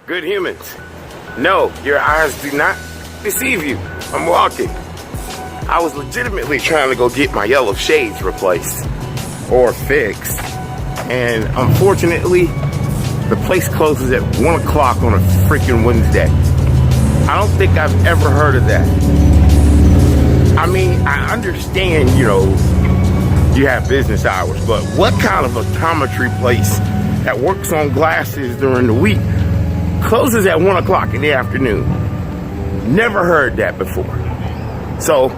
Good humans, no, your eyes do not deceive you. I'm walking. I was legitimately trying to go get my yellow shades replaced or fixed, and unfortunately the place closes at 1 o'clock on a freaking Wednesday. I don't think I've ever heard of that. I mean, I understand, you know, you have business hours, but what kind of optometry place that works on glasses during the week closes at 1 o'clock in the afternoon? Never heard that before. So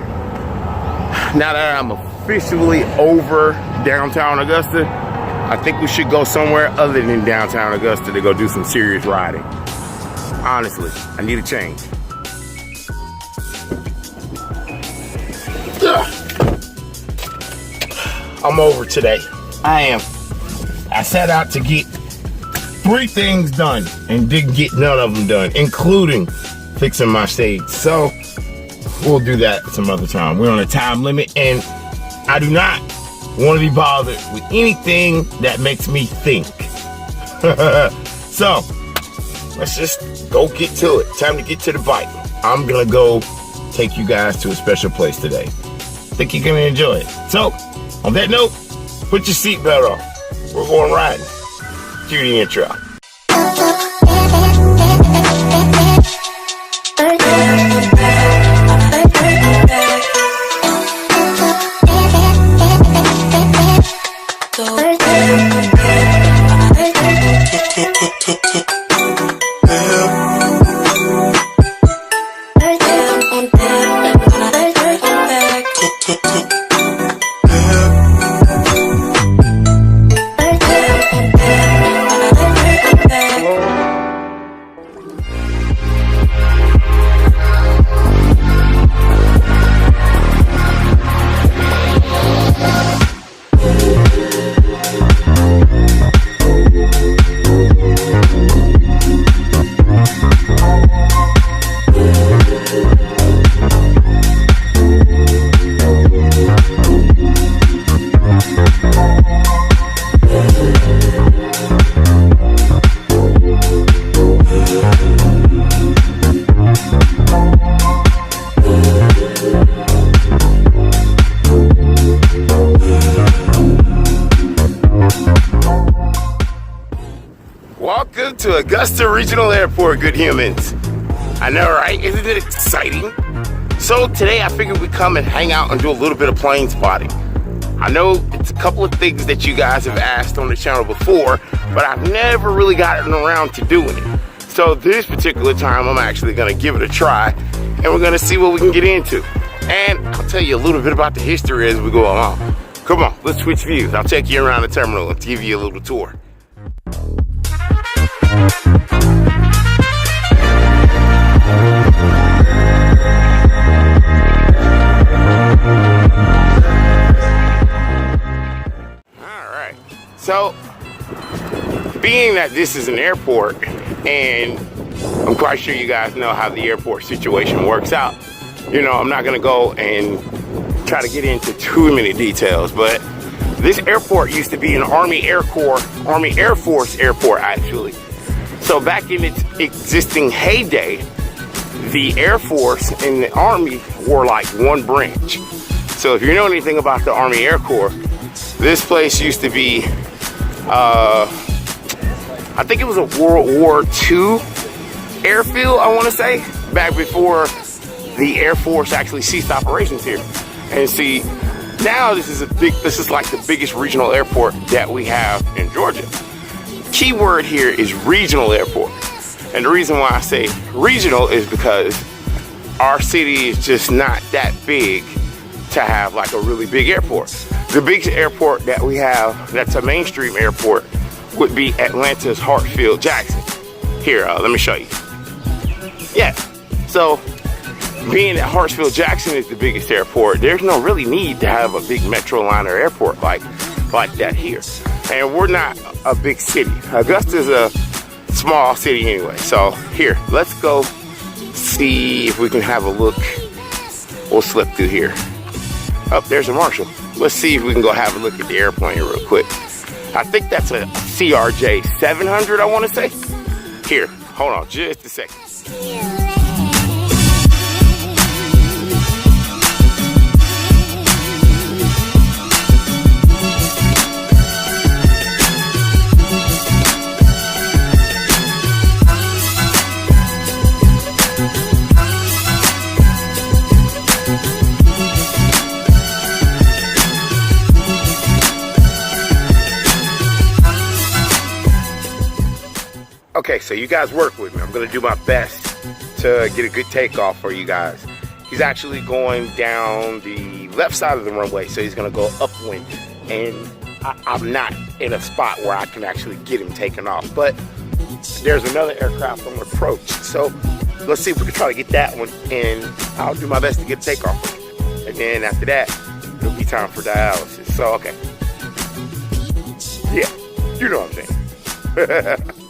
now that I'm officially over downtown Augusta, I think we should go somewhere other than downtown Augusta to go do some serious riding. Honestly, I need a change. I'm over today. I am. I set out to get 3 things done and didn't get none of them done, including fixing my shades. So we'll do that some other time. We're on a time limit, and I do not want to be bothered with anything that makes me think. So let's just go get to it. Time to get to the bike. I'm gonna go take you guys to a special place today. Think you're gonna enjoy it. So on that note, put your seatbelt on. We're going riding. Cue the intro. Welcome to Augusta Regional Airport, good humans. I know, right? Isn't it exciting? So today I figured we'd come and hang out and do a little bit of plane spotting. I know it's a couple of things that you guys have asked on the channel before, but I've never really gotten around to doing it. So this particular time I'm actually gonna give it a try, and we're gonna see what we can get into. And I'll tell you a little bit about the history as we go along. Come on, let's switch views. I'll take you around the terminal and give you a little tour. Alright, so being that this is an airport, and I'm quite sure you guys know how the airport situation works out, you know, I'm not gonna go and try to get into too many details, but this airport used to be an Army Air Force airport, actually. So back in its existing heyday, the Air Force and the Army were like one branch. So if you know anything about the Army Air Corps, this place used to be, I think it was a World War II airfield, I want to say, back before the Air Force actually ceased operations here. And see, now this is like the biggest regional airport that we have in Georgia. Key word here is regional airport. And the reason why I say regional is because our city is just not that big to have like a really big airport. The biggest airport that we have that's a mainstream airport would be Atlanta's Hartsfield-Jackson. Here, let me show you. Yeah, so being that Hartsfield-Jackson is the biggest airport, there's no really need to have a big Metroliner airport like that here. And we're not a big city. Augusta's a small city anyway. So here, let's go see if we can have a look. We'll slip through here. Oh, there's a Marshall. Let's see if we can go have a look at the airplane real quick. I think that's a CRJ 700, I want to say. Here, hold on just a second. Okay, so you guys work with me. I'm gonna do my best to get a good takeoff for you guys. He's actually going down the left side of the runway, so he's gonna go upwind. And I'm not in a spot where I can actually get him taken off, but there's another aircraft on approach. So let's see if we can try to get that one, and I'll do my best to get a takeoff. And then after that, it'll be time for dialysis. So, okay. Yeah, you know what I'm saying.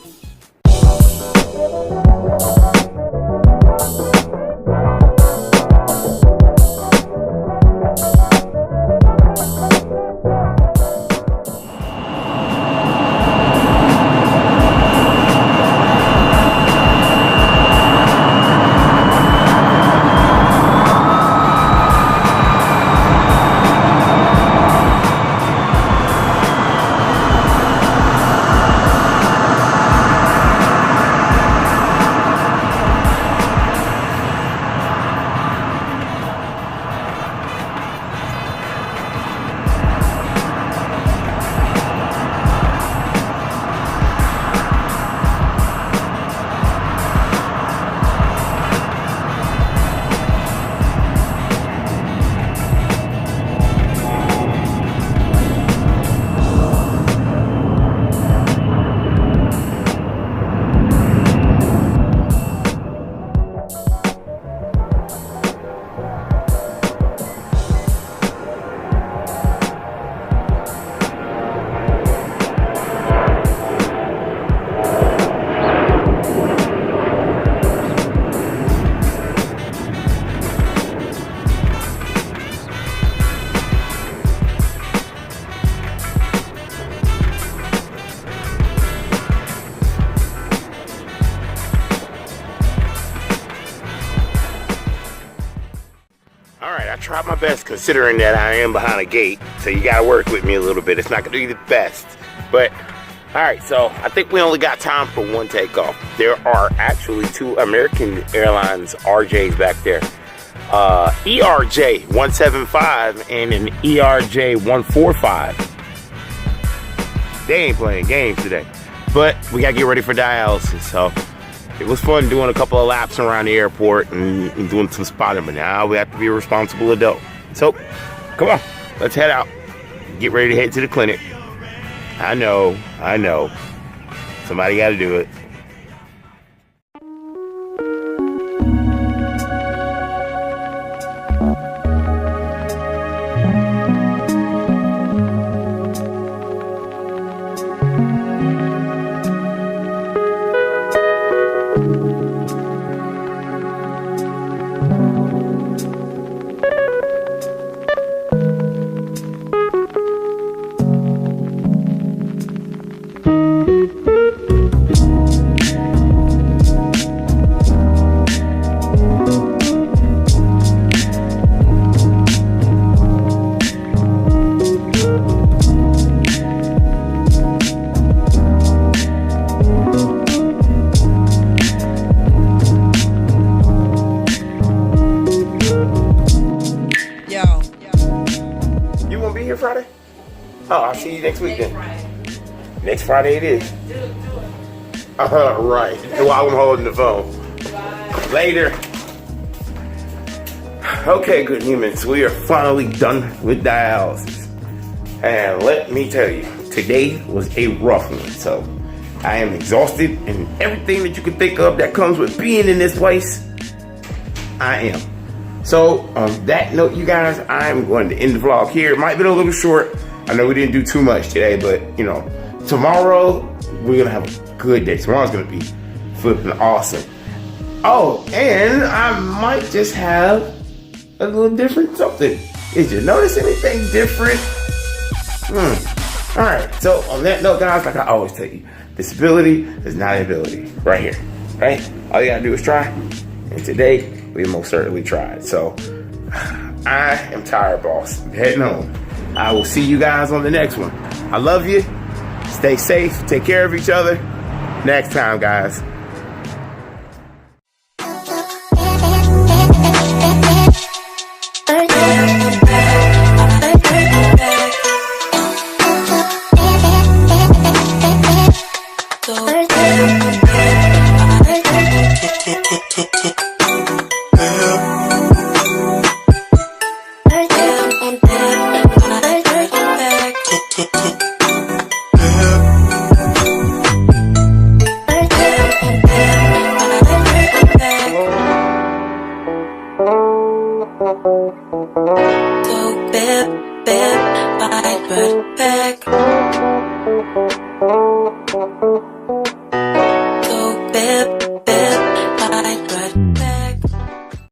I tried my best considering that I am behind a gate, so you gotta work with me a little bit. It's not gonna be the best, but all right, so I think we only got time for one takeoff. There are actually two American Airlines RJs back there. ERJ 175 and an ERJ 145. They ain't playing games today, but we gotta get ready for dialysis. So it was fun doing a couple of laps around the airport and doing some spotting, but now we have to be a responsible adult. So come on, let's head out. Get ready to head to the clinic. I know. Somebody got to do it. Oh, I'll see you next week then. Next Friday it is. Right. While I'm holding the phone. Later. Okay, good humans. We are finally done with dialysis. And let me tell you, today was a rough one. So I am exhausted, and everything that you can think of that comes with being in this place, I am. So on that note, you guys, I'm going to end the vlog here. It might have been a little short. I know we didn't do too much today, but you know, tomorrow we're gonna have a good day. Tomorrow's gonna be flipping awesome. Oh, and I might just have a little different something. Did you notice anything different? All right, so on that note, guys, like I always tell you, disability is not an ability. Right here, right? All you gotta do is try. And today, we most certainly tried. So, I am tired, boss. I'm heading home. I will see you guys on the next one. I love you. Stay safe. Take care of each other. Next time, guys. Go bip, bip, I put back. Go bip.